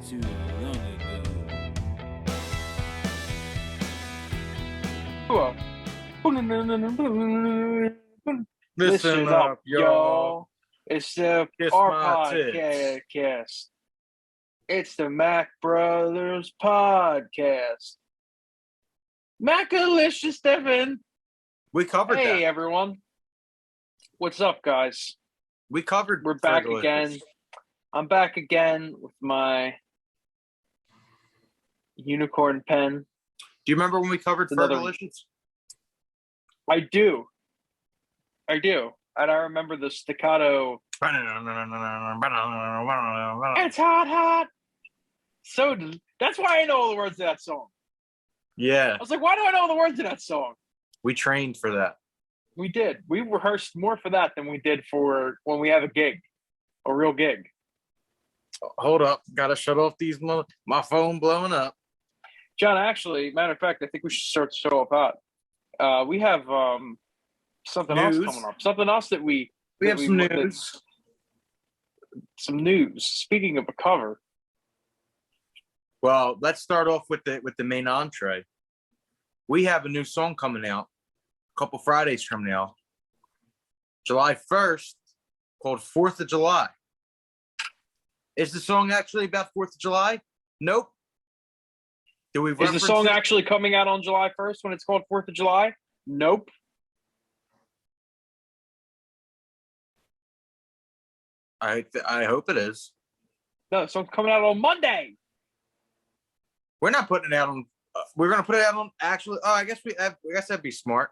too long ago. Listen up, y'all. It's Kiss our my tits. podcast. It's the Mack Brothers podcast. Mackalicious Devin. We covered Hey, that. everyone. What's up, guys? We covered. We're back Fergalicious. again. I'm back again with my unicorn pen. Do you remember when we covered Another- Fergalicious? I do. And I remember the staccato. It's hot. So that's why I know all the words of that song. Yeah, I was like, why do I know all the words of that song? we trained for that. We did. We rehearsed more for that than we did for when we have a gig, a real gig. Hold up, gotta shut off these. My phone blowing up. John, actually, matter of fact, I think we should start the show up hot. We have something else News. coming up. Something else that We have some news. that's- Some news. Speaking of a cover, Well, let's start off with the main entree. We have a new song coming out a couple Fridays from now, July 1st, called 4th of July. Is the song actually about 4th of July? Nope. Do we is the reference song it? actually coming out on July 1st when it's called 4th of July? Nope. I hope it is. No, the song's coming out on Monday. We're not putting it out on. We're gonna put it out on actually. Oh, I guess that'd be smart.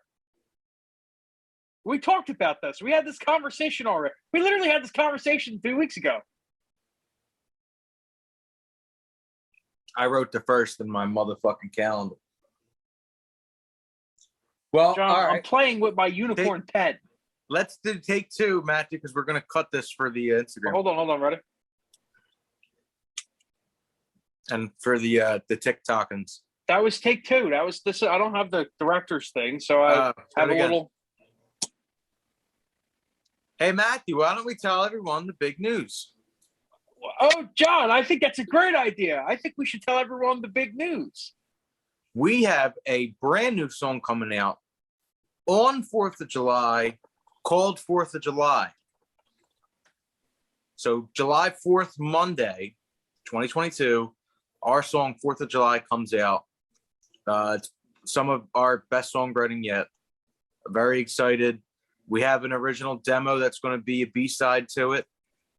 We talked about this. We had this conversation already. We literally had this conversation 2 weeks ago. I wrote the first in my motherfucking calendar. Well, John, all I'm right. playing with my unicorn pen. Let's do take two, Matthew, because we're gonna cut this for the Instagram Hold on, ready? and for the TikTokins. That was take two. That was this. I don't have the director's thing, so I Try have it a again. little. Hey, Matthew, why don't we tell everyone the big news? Oh, John, I think that's a great idea. I think we should tell everyone the big news. We have a brand new song coming out on 4th of July called 4th of July. So July 4th, Monday, 2022, our song 4th of July comes out. It's some of our best songwriting yet. Very excited. We have an original demo that's going to be a B-side to it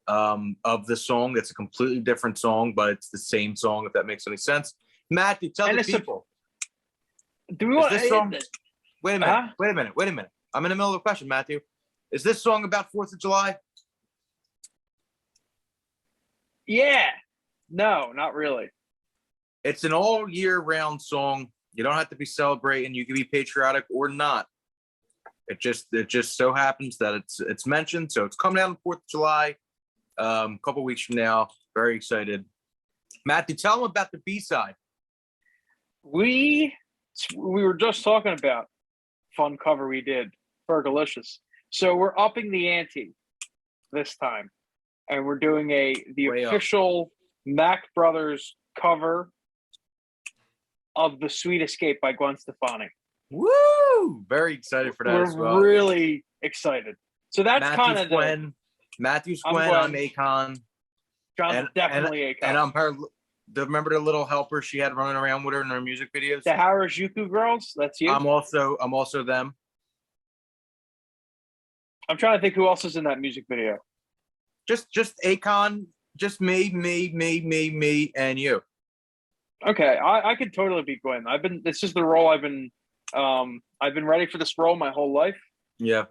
of the song. That's a completely different song, but it's the same song, if that makes any sense. Matthew, tell And the it's people. Do we Is want this song? Wait a minute. Huh? Wait a minute. I'm in the middle of a question, Matthew. Is this song about 4th of July? Yeah. No, not really. It's an all year round song. You don't have to be celebrating. You can be patriotic or not. It just so happens that it's mentioned. So it's coming out on 4th of July, a couple weeks from now. Very excited. Matthew, tell them about the B-side. We were just talking about fun cover we did, Fergalicious. So we're upping the ante this time, and we're doing the Way up. official Mack Brothers cover of "The Sweet Escape" by Gwen Stefani. Woo! Very excited for that We're as well. really excited. So that's kind of Matthew's I'm Gwen. Gwen. I'm Akon. John's definitely a And I'm her. Remember the little helper she had running around with her in her music videos? the Harajuku girls. That's you. I'm also them. I'm trying to think who else is in that music video. Just Akon, just me, and you. Okay, I could totally be Gwen. This is the role I've been ready for this role my whole life. Yeah.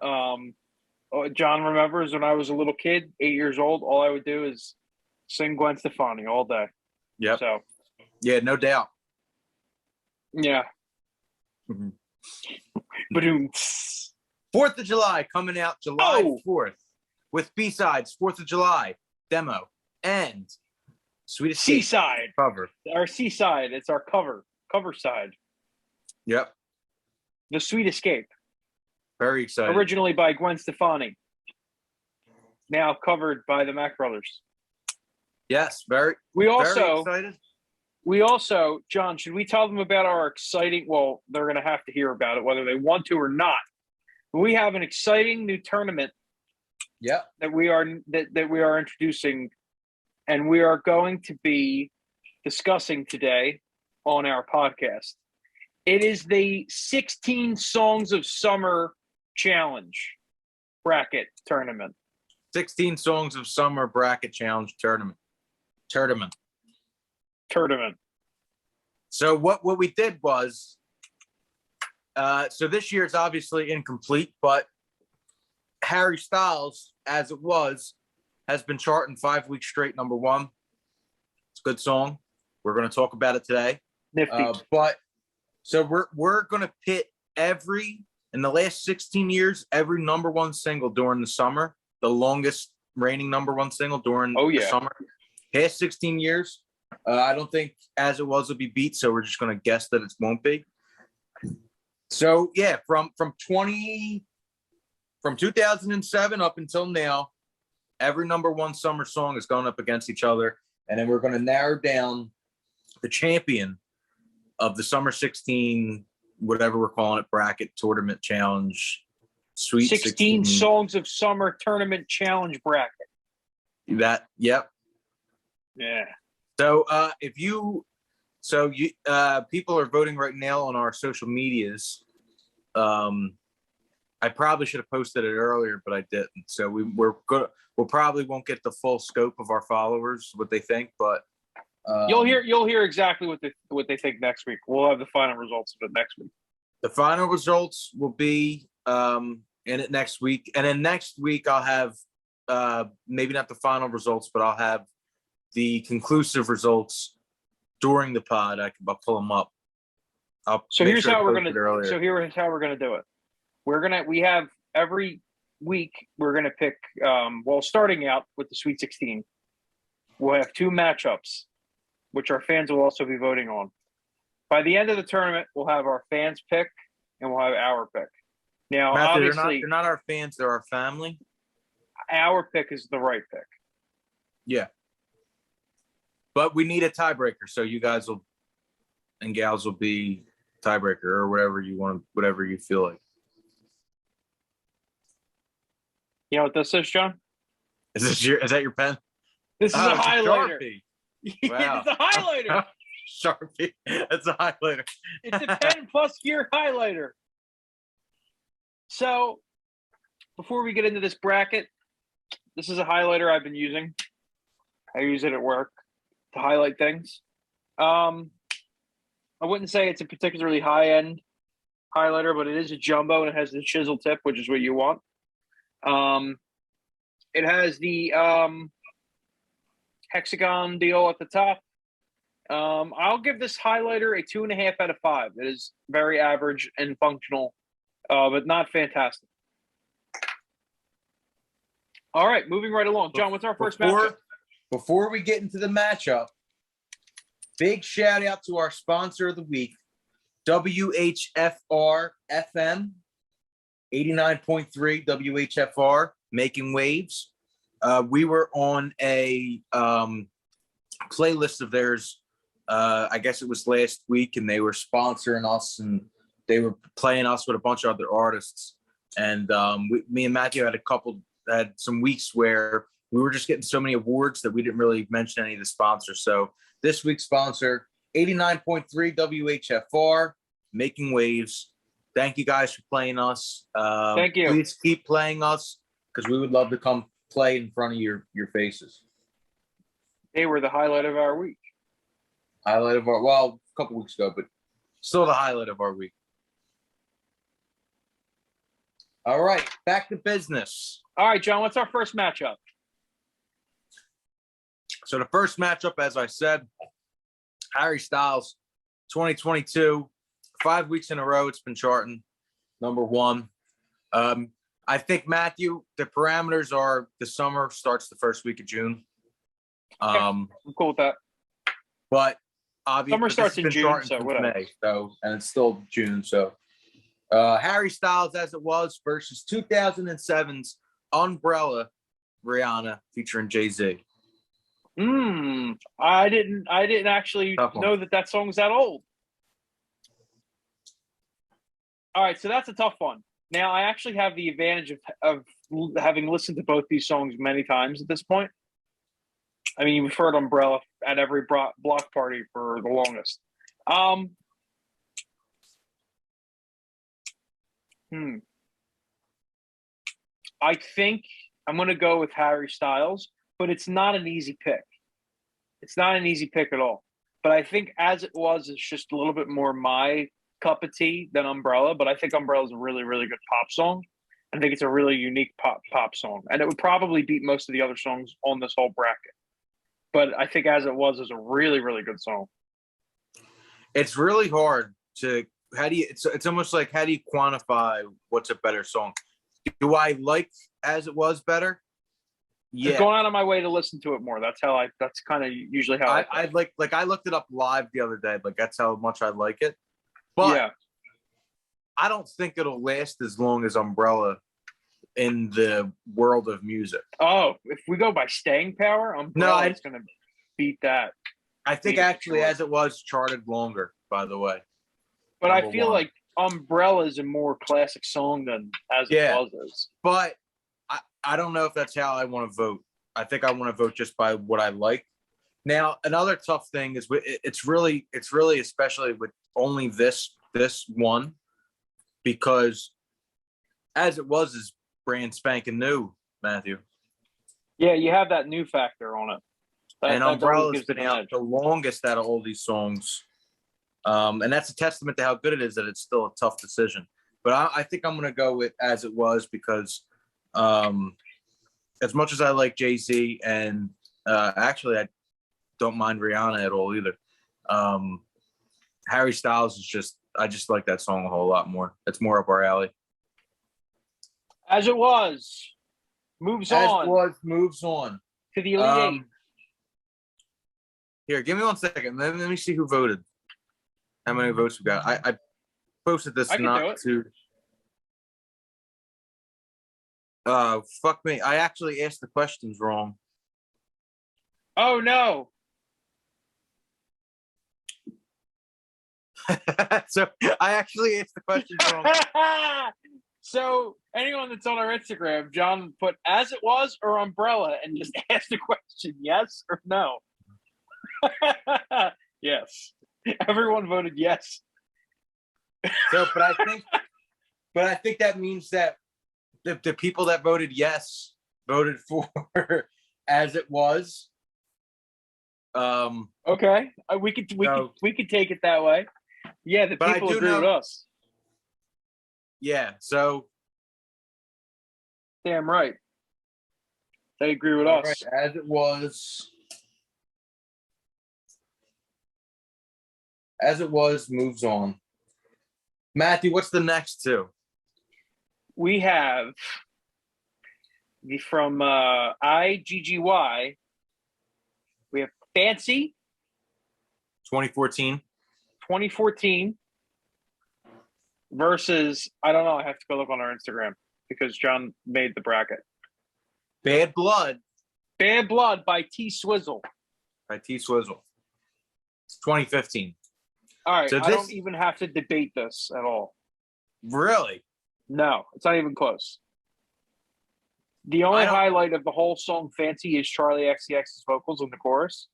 John remembers when I was a little kid, 8 years old, all I would do is sing Gwen Stefani all day. Yep. So Yeah, no doubt. yeah. Mhm. But 4th of July coming out July Oh! 4th with B-sides, 4th of July demo and Sweet Escape Seaside. cover. Our Seaside. It's our cover side. Yep. The Sweet Escape. Very excited. Originally by Gwen Stefani. Now covered by the Mack Brothers. Yes, very, We very also, excited. John, should we tell them about our exciting? Well, they're going to have to hear about it whether they want to or not. We have an exciting new tournament Yep. that we are introducing, and we are going to be discussing today on our podcast. It is the 16 Songs of Summer Challenge bracket tournament. 16 Songs of Summer bracket challenge tournament. So what we did was, so this year is obviously incomplete, but Harry Styles, as it was, has been charting 5 weeks straight number one. It's a good song. We're going to talk about it today. Nifty. But so we're going to pit in the last 16 years, every number one single during the summer, the longest reigning number one single during the summer, past 16 years. I don't think As It Was will be beat, so we're just going to guess that it won't be. So yeah, from 2007 up until now, every number one summer song is going up against each other, and then we're going to narrow down the champion of the Summer 16, whatever we're calling it, bracket tournament challenge, Sweet 16 Songs of Summer tournament challenge bracket. That, yep. Yeah. So people are voting right now on our social medias. I probably should have posted it earlier, but I didn't. So we'll probably won't get the full scope of our followers, what they think, but you'll hear exactly what they think next week. We'll have the final results of it next week. The final results will be in it next week, and then next week I'll have maybe not the final results, but I'll have the conclusive results during the pod. I'll pull them up. Here's how we're gonna do it. We have every week we're gonna pick. Starting out with the Sweet 16, we'll have 2 matchups, which our fans will also be voting on. By the end of the tournament, we'll have our fans pick, and we'll have our pick. Now, Matthew, obviously, they're not our fans; they're our family. Our pick is the right pick. Yeah, but we need a tiebreaker, so you guys and gals will be tiebreaker or whatever you want, whatever you feel like. You know what this is, John? Is that your pen? This is a highlighter. Wow. It's a highlighter. Sharpie. It's a highlighter. It's a 10+ year highlighter. So before we get into this bracket, this is a highlighter I've been using. I use it at work to highlight things. I wouldn't say it's a particularly high-end highlighter, but it is a jumbo and it has the chisel tip, which is what you want. It has the hexagon deal at the top. I'll give this highlighter a 2.5 out of 5. It is very average and functional, but not fantastic. All right, moving right along. John, what's our first matchup? Before we get into the matchup, big shout out to our sponsor of the week, WHFR FM, 89.3 WHFR, making waves. We were on a playlist of theirs, I guess it was last week, and they were sponsoring us, and they were playing us with a bunch of other artists. And me and Matthew had some weeks where we were just getting so many awards that we didn't really mention any of the sponsors. So this week's sponsor, 89.3 WHFR, making waves. Thank you guys for playing us. Thank you. Please keep playing us, because we would love to come play in front of your faces. They were the highlight of our week. A couple weeks ago, but still the highlight of our week. All right, back to business. All right, John, what's our first matchup? So the first matchup, as I said, Harry Styles, 2022, 5 weeks in a row, it's been charting number one. I think, Matthew, the parameters are the summer starts the first week of June. I'm cool with that. But obviously, summer starts in June, so whatever. May, and it's still June. So Harry Styles, As It Was, versus 2007's Umbrella, Rihanna, featuring Jay-Z. I didn't actually Tough one. know that song's that old. All right, so that's a tough one. Now I actually have the advantage of having listened to both these songs many times at this point. I mean, you've heard Umbrella at every block party for the longest. Um, hmm. I think I'm going to go with Harry Styles, but it's not an easy pick. It's not an easy pick at all. But I think As It Was is just a little bit more my cup of tea than Umbrella. But I think Umbrella is a really, really good pop song. I think it's a really unique pop song, and it would probably beat most of the other songs on this whole bracket. But I think As It Was is a really, really good song. It's really hard to how do you it's almost like how do you quantify what's a better song? Do I like As It Was better? I've Yeah. gone out of my way to listen to it more. That's kind of usually how I like I looked it up live the other day. Like that's how much I like it. But yeah. I don't think it'll last as long as Umbrella in the world of music. Oh, if we go by staying power, Umbrella is going to beat that. I think actually As It Was charted longer, by the way. But I feel like Umbrella is a more classic song than As It Was is. But I don't know if that's how I want to vote. I think I want to vote just by what I like. Now, another tough thing is it's really especially with only this one, because As It Was is brand spanking new, Matthew. Yeah, you have that new factor on it. And Umbrella's been out the longest out of all these songs. And that's a testament to how good it is that it's still a tough decision. But I think I'm going to go with As It Was because as much as I like Jay-Z and actually I don't mind Rihanna at all either. Harry Styles is I just like that song a whole lot more. It's more up our alley. As It Was moves on. As It Was moves on to the Elite Eight. Here, give me 1 second. Let me see who voted. How many votes we got? I posted this not to. Fuck me. I actually asked the questions wrong. Oh no. So I actually asked the questions wrong. So anyone that's on our Instagram, John put As It Was or Umbrella and just asked the question, yes or no. Yes. Everyone voted yes. So, but I think that means that the people that voted yes voted for As It Was. Okay, we could take it that way. Yeah, the people agree with us. Yeah, so damn right, they agree with us. Right, As It Was. As It Was moves on. Matthew, what's the next two? We have from IGGY. We have Fancy 2014. 2014 versus, I don't know, I have to go look on our Instagram because John made the bracket. Bad Blood. Bad Blood by T Swizzle. By T Swizzle. It's 2015. All right, so I don't even have to debate this at all. Really? No, it's not even close. The only highlight of the whole song "Fancy" is Charlie XCX's vocals in the chorus,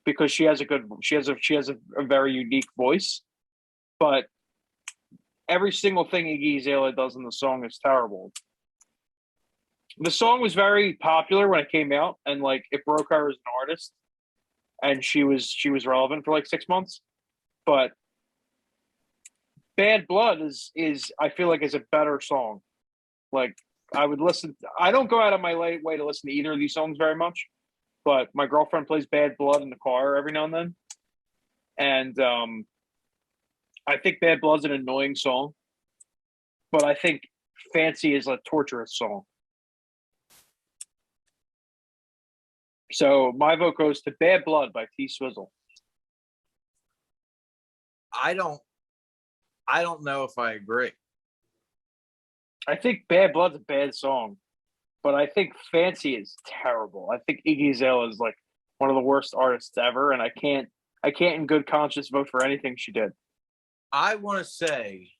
because she has a very unique voice. But every single thing Iggy Azalea does in the song is terrible. The song was very popular when it came out, and like it broke her as an artist, and she was relevant for like 6 months. But Bad Blood is I feel like is a better song. Like I would listen. I don't go out of my way to listen to either of these songs very much, but my girlfriend plays Bad Blood in the car every now and then, and I think Bad Blood's an annoying song, but I think Fancy is a torturous song. So my vote goes to Bad Blood by T Swizzle. I don't know if I agree. I think Bad Blood's a bad song, but I think Fancy is terrible. I think Iggy Azalea is like one of the worst artists ever, and I can't in good conscience vote for anything she did. I want to say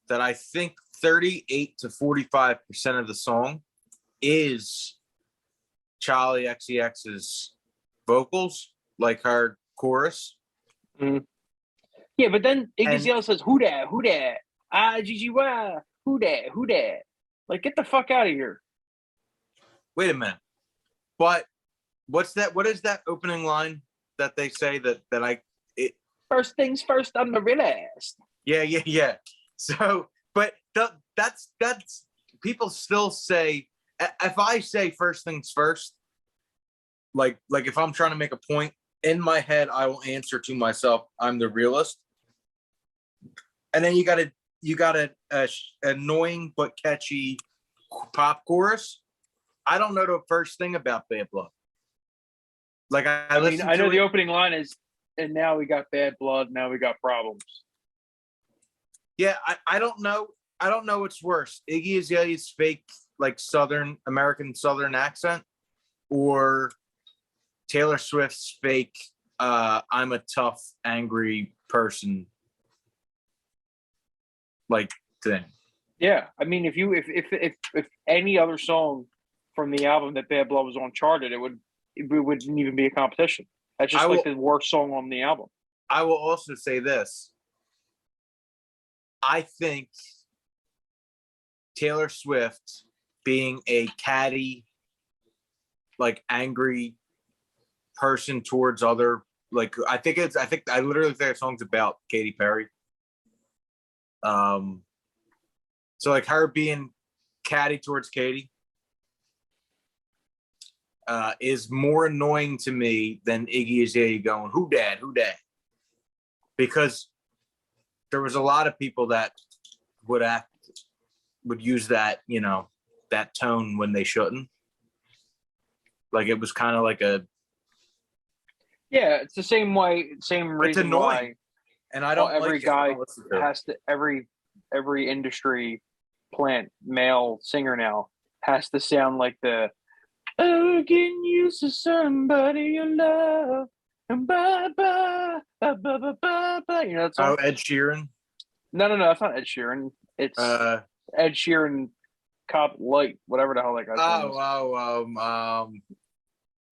that I think 38 to 45% of the song is Charlie XCX's vocals, like her chorus. Yeah, but then Iggy And- Azalea says, "Who dat? Who dat? Ah, GGY. Who dat? Who dat?" Like, get the fuck out of here. Wait a minute. But what's that? What is that opening line that they say First things first, I'm the real ass. Yeah. So, but that's people still say, if I say first things first, like if I'm trying to make a point in my head, I will answer to myself, I'm the realist. And then you got a annoying but catchy pop chorus. I don't know the first thing about Bad Blood. Like I mean, I know the opening line is, and now we got bad blood. Now we got problems. Yeah, I don't know. I don't know what's worse: Iggy Azalea's fake, like American Southern accent, or Taylor Swift's fake, I'm a tough, angry person, like, thing. Yeah, I mean, if any other song from the album that Bad Blood was on charted, it wouldn't even be a competition. That's just like the worst song on the album. I will also say this. I think Taylor Swift being a catty, like, angry person towards other, like, I literally think the song's about Katy Perry. So like her being catty towards Katy is more annoying to me than Iggy Azalea going, who dat? Because there was a lot of people that would use that, that tone when they shouldn't. Like it was kind of like it's the same way, same reason. It's annoying, why and I don't. Every like guy has to every industry plant male singer now has to sound like the getting used to somebody you love and bye bye bye bye bye bye bye. You know that song? Oh, Ed Sheeran. No, that's not Ed Sheeran. It's Ed Sheeran, Cop Light, whatever the hell that guy's name is.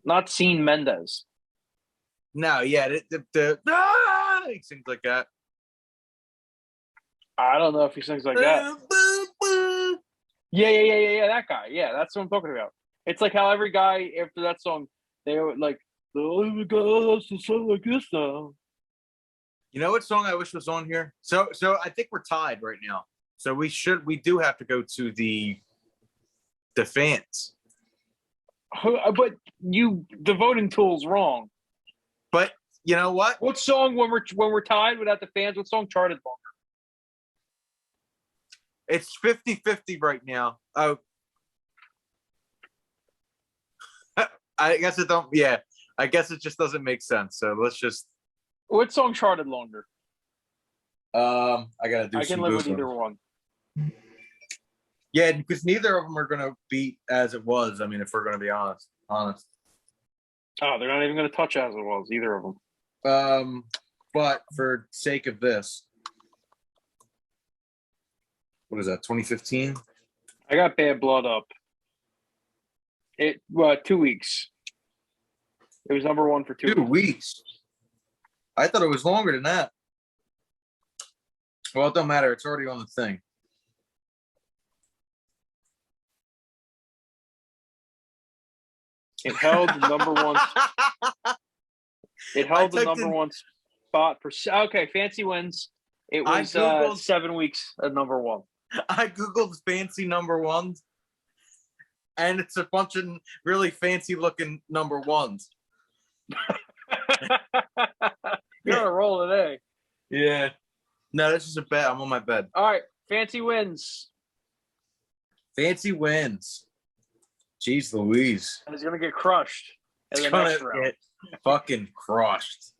Not Sean Mendes. No, yeah, he sings like that. I don't know if he sings like that. Yeah, that guy. Yeah, that's what I'm talking about. It's like how every guy after that song, they were like, the only guy has to sing like this now. You know what song I wish was on here? So I think we're tied right now. So we do have to go to the fans. But the voting tool's wrong. But you know what? What song when we're tied without the fans? What song charted longer? It's 50-50 right now. Oh, I guess it don't. Yeah, I guess it just doesn't make sense. So let's just. What song charted longer? I gotta do. I can live with either one. Yeah, because neither of them are gonna beat As It Was. I mean, if we're gonna be honest. Oh, they're not even gonna touch As It Was, either of them. But for sake of this, what is that? 2015. I got Bad Blood up. 2 weeks. It was number one for 2 2 weeks. I thought it was longer than that. Well, it don't matter. It's already on the thing. It held the number one. It held the number one spot for. Okay, Fancy wins. It was 7 weeks at number one. I googled fancy number ones, and it's a bunch of really fancy looking number ones. You're on a roll today. Yeah. No, this is a bet. I'm on my bed. All right, Fancy wins. Fancy wins. Jeez Louise. And he's gonna get crushed in the next round. Get fucking crushed.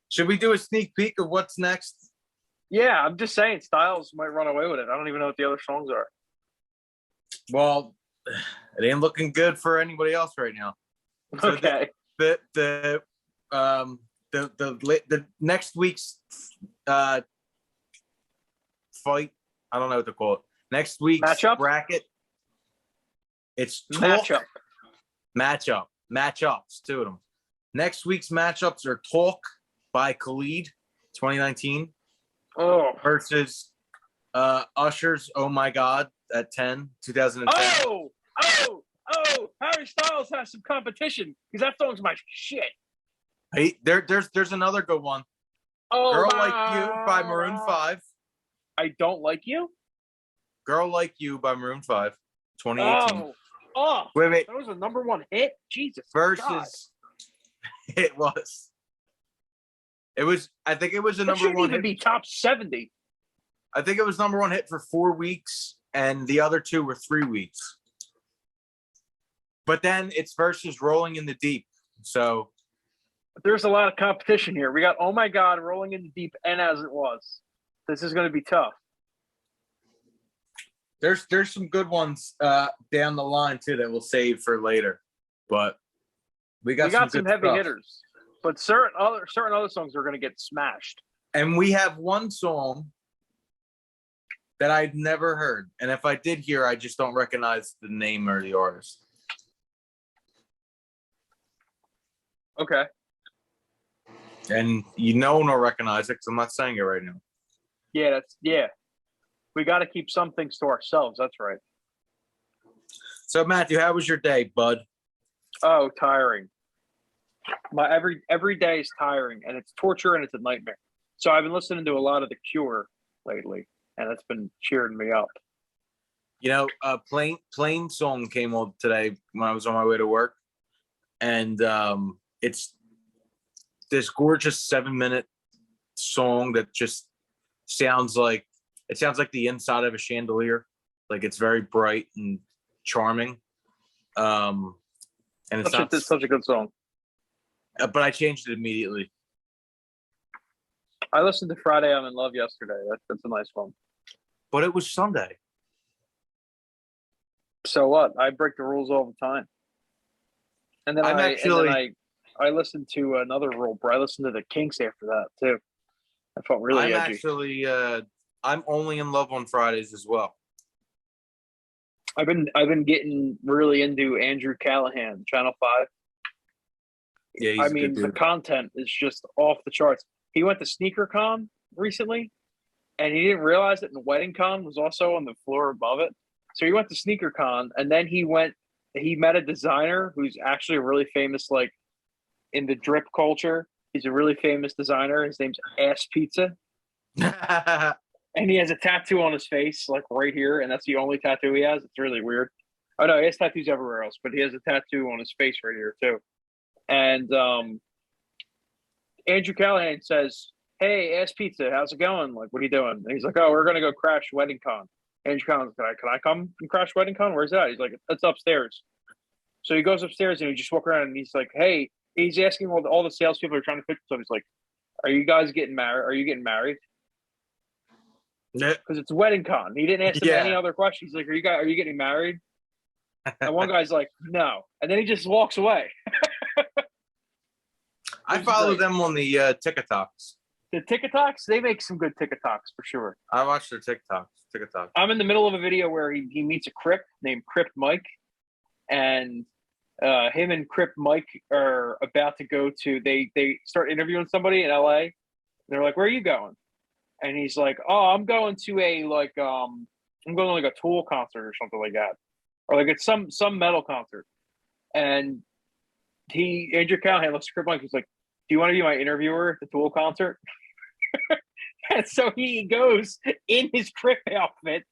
Should we do a sneak peek of what's next? Yeah, I'm just saying Styles might run away with it. I don't even know what the other songs are. Well, it ain't looking good for anybody else right now. So okay. the next week's fight. I don't know what to call it. Next week's Matchup? bracket. It's talk matchups. Two of them. Next week's matchups are Talk by Khalid, 2019, versus Usher's Oh My God at 2010. Oh, Harry Styles has some competition because that song's my shit. Hey, there's another good one. Oh, Girl Like You by Maroon 5. I Don't Like You? Girl Like You by Maroon 5, 2018. Wait. That was a #1 hit? Jesus. Versus, God. it was. I think it was a That shouldn't #1 even hit. be top 70. I think it was #1 hit for 4 weeks, and the other 2 were 3 weeks. But then it's versus Rolling in the Deep. So There's a lot of competition here. We got Oh My God, Rolling in the Deep, and As It Was. This is going to be tough. there's some good ones down the line too that we'll save for later. But we got some good heavy stuff. hitters, but certain other songs are going to get smashed. And we have one song that I'd never heard, and if I did hear, I just don't recognize the name or the artist. Okay. And no one will recognize it because I'm not saying it right now. Yeah. We got to keep some things to ourselves. That's right. So Matthew, how was your day, bud? Oh, tiring. My every day is tiring, and it's torture, and it's a nightmare. So I've been listening to a lot of The Cure lately, and it's been cheering me up. A plain song came on today when I was on my way to work, and it's this gorgeous 7-minute song that just sounds like the inside of a chandelier. Like it's very bright and charming. And it's such a good song. But I changed it immediately. I listened to Friday I'm in Love yesterday. That's a nice one. But it was Sunday. So what? I break the rules all the time. And then I listened to another rule, but I listened to the Kinks after that too. I felt really edgy. I'm only in love on Fridays as well. I've been getting really into Andrew Callahan, Channel 5. Yeah, the content is just off the charts. He went to SneakerCon recently, and he didn't realize it. And WeddingCon was also on the floor above it. So he went to SneakerCon, and then he met a designer who's actually really famous, like in the drip culture. He's a really famous designer. His name's Ass Pizza. And he has a tattoo on his face, like right here, and that's the only tattoo he has. It's really weird. Oh no, he has tattoos everywhere else, but he has a tattoo on his face right here too. And Andrew Callahan says, "Hey, Ass Pizza, how's it going? Like, what are you doing?" And he's like, "Oh, we're gonna go crash WeddingCon." Andrew Callahan's like, "Can I come and crash WeddingCon? Where's that?" He's like, "It's upstairs." So he goes upstairs and he just walk around and he's like, "Hey," he's asking all the salespeople are trying to pitch him. He's like, "Are you guys getting married? Are you getting married?" Because it's WeddingCon. He didn't ask them any other questions. He's like, are you getting married? And one guy's like, "No," and then he just walks away. I follow them on the TikToks. The TikToks, they make some good TikToks for sure. I watch their TikToks. I'm in the middle of a video where he meets a Crip named Crip Mike, and him and Crip Mike are about to go to. They start interviewing somebody in LA. And they're like, "Where are you going?" And he's like, "Oh, I'm going to a Tool concert or something like that, or like it's some metal concert." And Andrew Callahan looks at Crip Mike. He's like, "Do you want to be my interviewer at the Tool concert?" And so he goes in his Crip outfit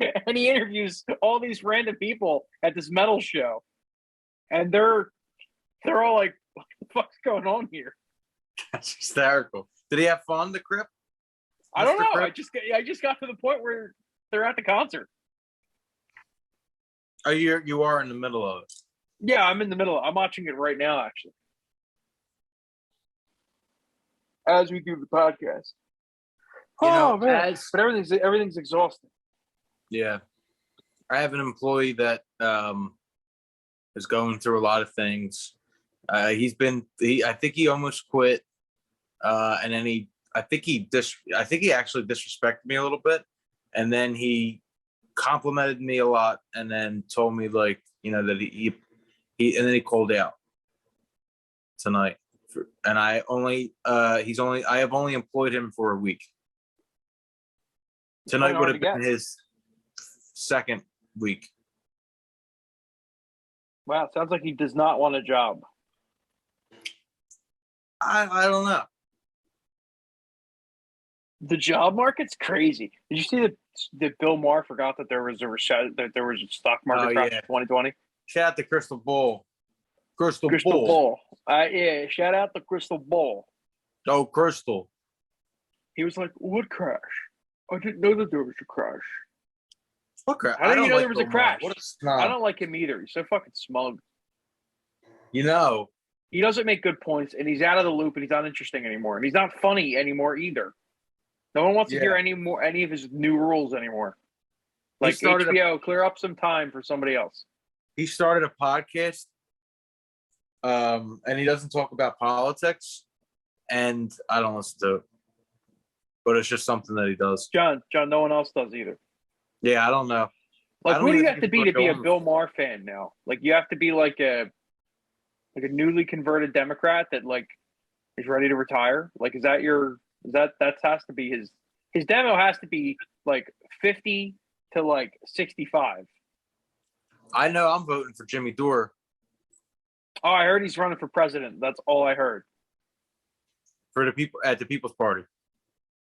and he interviews all these random people at this metal show, and they're all like, "What the fuck's going on here?" That's hysterical. Did he have fun, the Crip? I don't know. Crip? I just got to the point where they're at the concert. Oh, you are in the middle of it. Yeah, I'm in the middle. I'm watching it right now, actually, as we do the podcast. Man! But everything's exhausting. Yeah, I have an employee that is going through a lot of things, I think he almost quit. And then I think he actually disrespected me a little bit. And then he complimented me a lot and then told me like, that and then he called out tonight. And I have only employed him for a week. Tonight would have been his second week. Wow, sounds like he does not want a job. I don't know. The job market's crazy. Did you see that Bill Maher forgot that there was a stock market crash in 2020? Shout out to Crystal Ball. Crystal Ball. Yeah, shout out to Crystal Ball. Oh, Crystal. He was like, "What crash? I didn't know that there was a crash." What crash? How did you know there was a crash? What a snob. I don't like him either. He's so fucking smug. He doesn't make good points, and he's out of the loop, and he's not interesting anymore, and he's not funny anymore either. No one wants to hear any of his new rules anymore. Like HBO, clear up some time for somebody else. He started a podcast, and he doesn't talk about politics, and I don't listen to it. But it's just something that he does. John, no one else does either. Yeah, I don't know. Like, who do you have to be a Bill Maher fan now? Like, you have to be like a newly converted Democrat that like is ready to retire. Like, that has to be his demo has to be like 50 to like 65. I know I'm voting for Jimmy Dore. Oh, I heard he's running for president. That's all I heard. For the people at the People's Party.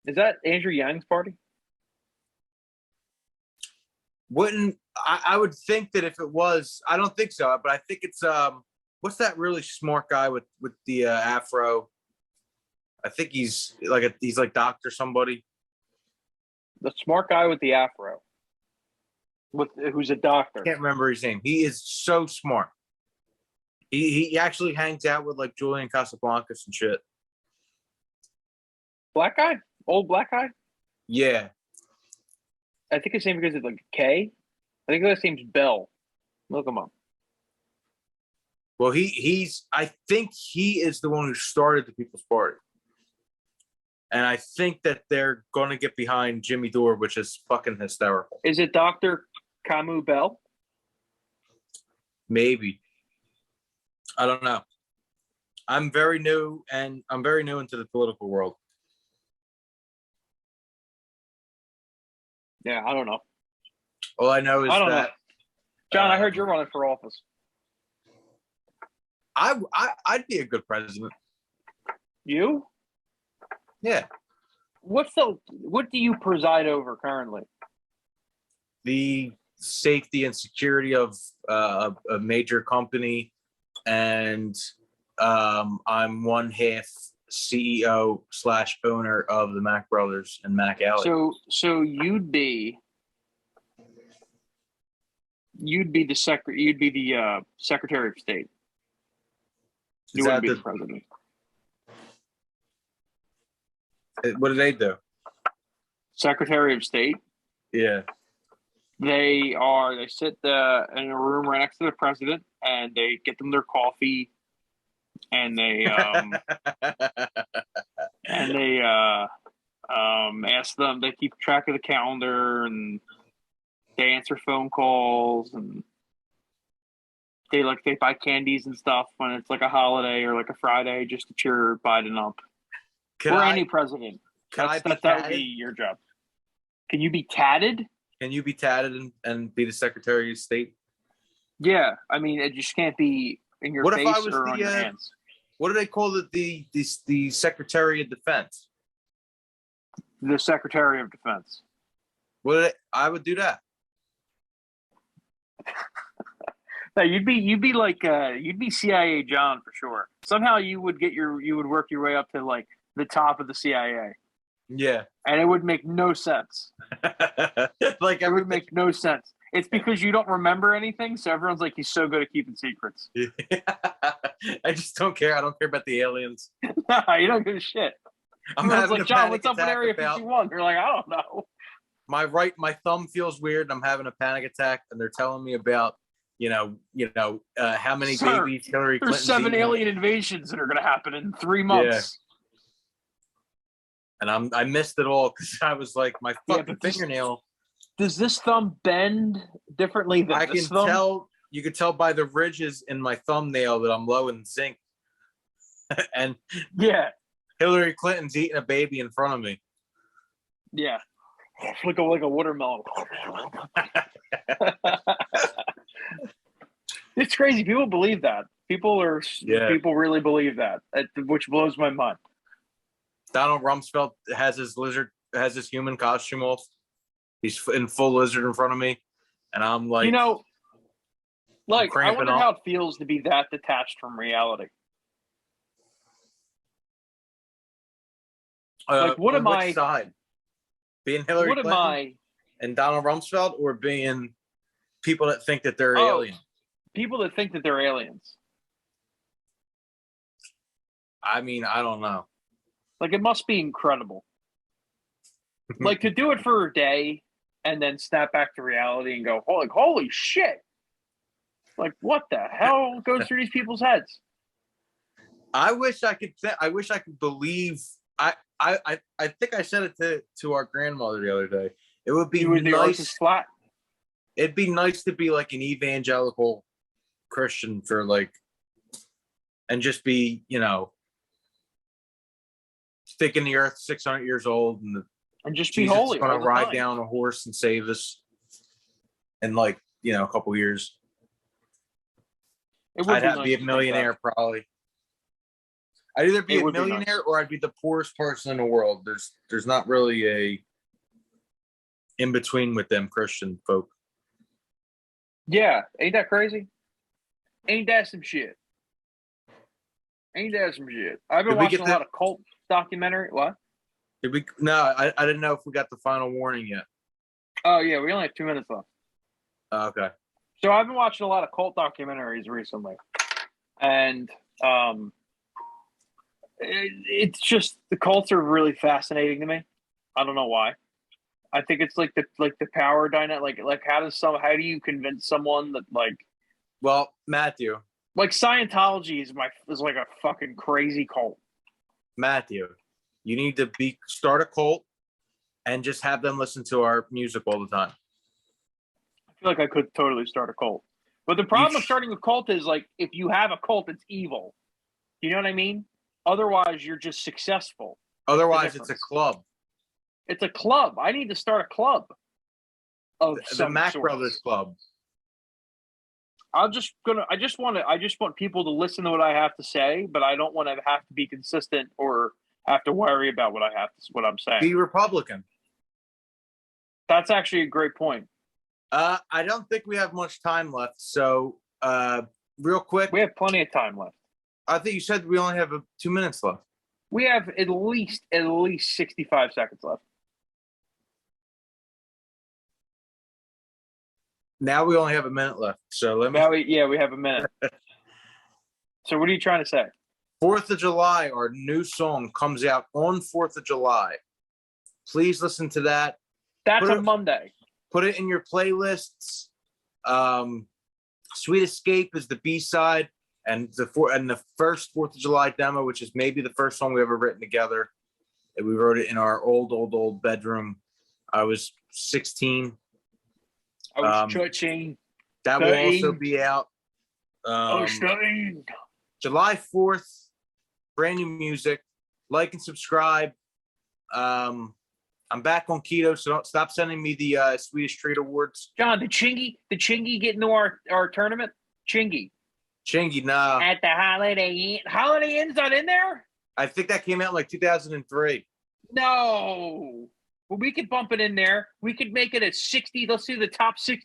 Is that Andrew Yang's party? I would think that if it was, I don't think so, but I think it's what's that really smart guy with the afro? I think he's like Dr. somebody. The smart guy with the afro. Who's a doctor. I can't remember his name. He is so smart. He actually hangs out with like Julian Casablancas and shit. Black guy? Old black guy? Yeah. I think his name begins with like K. I think his name's Bell. Look him up. Well, I think he is the one who started the People's Party. And I think that they're going to get behind Jimmy Dore, which is fucking hysterical. Is it Dr. Camus Bell? Maybe. I don't know. I'm very new into the political world. Yeah, I don't know. All I know is know. John, I heard you're running for office. I'd be a good president. You? Yeah. What do you preside over currently? The safety and security of a major company, and I'm one half CEO / owner of the Mack Brothers and Mack Alley. So you'd be the Secretary of State. You wouldn't be the president. What do they do? Secretary of State. Yeah. They sit in a room right next to the president, and they get them their coffee, and they ask them. They keep track of the calendar, and they answer phone calls, and they buy candies and stuff when it's like a holiday or like a Friday just to cheer Biden up. Any president. That would be your job. Can you be tatted? Can you be tatted and be the Secretary of State? Yeah, I mean, it just can't be in your face or on your hands. What do they call it? The Secretary of Defense. The Secretary of Defense. I would do that. No, you'd be like you'd be CIA John for sure. Somehow you would work your way up to like the top of the CIA. Yeah. And it would make no sense. Like it would make no sense. It's because you don't remember anything, so everyone's like, he's so good at keeping secrets. I just don't care. I don't care about the aliens. No, you don't give a shit. Everyone's like, John, what's up with Area 51? You're like, I don't know. My thumb feels weird, and I'm having a panic attack, and they're telling me about how many Sir, babies Hillary There's Clinton's 7 eaten. alien invasions that are going to happen in 3 months. And I missed it all because I was like, my fucking but fingernail. Does this thumb bend differently than I this can thumb? tell. You could tell by the ridges in my thumbnail that I'm low in zinc. And Yeah, Hillary Clinton's eating a baby in front of me. yeah. Like a watermelon. It's crazy. People believe that. People really believe that, which blows my mind. Donald Rumsfeld has his human costume off. He's in full lizard in front of me, and I'm like, I cramping wonder up. how it feels to be that detached from reality. What am I? Side? Being Hillary What Clinton am I? and Donald Rumsfeld, or being people that think that they're aliens? People that think that they're aliens. I mean, I don't know. It must be incredible. To do it for a day and then snap back to reality and go, holy shit. What the hell goes through these people's heads? I wish I could believe. I think I said it to our grandmother the other day. It would be nice. Flat. It'd be nice to be like an evangelical Christian for and just be, thinking the earth's 600 years old and just be Jesus holy. is going to ride down a horse and save us in a couple years. I'd have to be a millionaire probably. I'd either be a millionaire or I'd be the poorest person in the world. There's not really a in between with them Christian folk. Yeah, ain't that crazy? Ain't that some shit? I've been watching a lot of cult documentary. What? Did we? No, I didn't know if we got the final warning yet. Oh yeah, we only have 2 minutes left. Okay. So I've been watching a lot of cult documentaries recently, and it's just the cults are really fascinating to me. I don't know why. I think it's the power dynamic. How do you convince someone that Well, Matthew. Scientology is like a fucking crazy cult. Matthew, you need to start a cult and just have them listen to our music all the time. I feel like I could totally start a cult. But the problem of starting a cult is if you have a cult, it's evil. You know what I mean? Otherwise, you're just successful. Otherwise, it's a club. It's a club. I need to start a club. The Mack Brothers Club. I just want people to listen to what I have to say, but I don't want to have to be consistent or have to worry about what I'm saying. Be Republican. That's actually a great point. I don't think we have much time left, so real quick. We have plenty of time left. I think you said we only have 2 minutes left. We have at least 65 seconds left. Now we only have a minute left, so we have a minute. So what are you trying to say? 4th of July, our new song comes out on 4th of July. Please listen to that. That's a Monday. Put it in your playlists. Sweet Escape is the B-side, and the first 4th of July demo, which is maybe the first song we ever written together. And we wrote it in our old bedroom. I was 16. I was churching. That will also be out. Studying. July 4th, brand new music. Like and subscribe. I'm back on keto, so don't stop sending me the Swedish Treat Awards. John, did Chingy get into our tournament? Chingy, no. At the Holiday Inn's not in there? I think that came out in 2003. No. Well, we could bump it in there. We could make it a 60. Let's do the top 60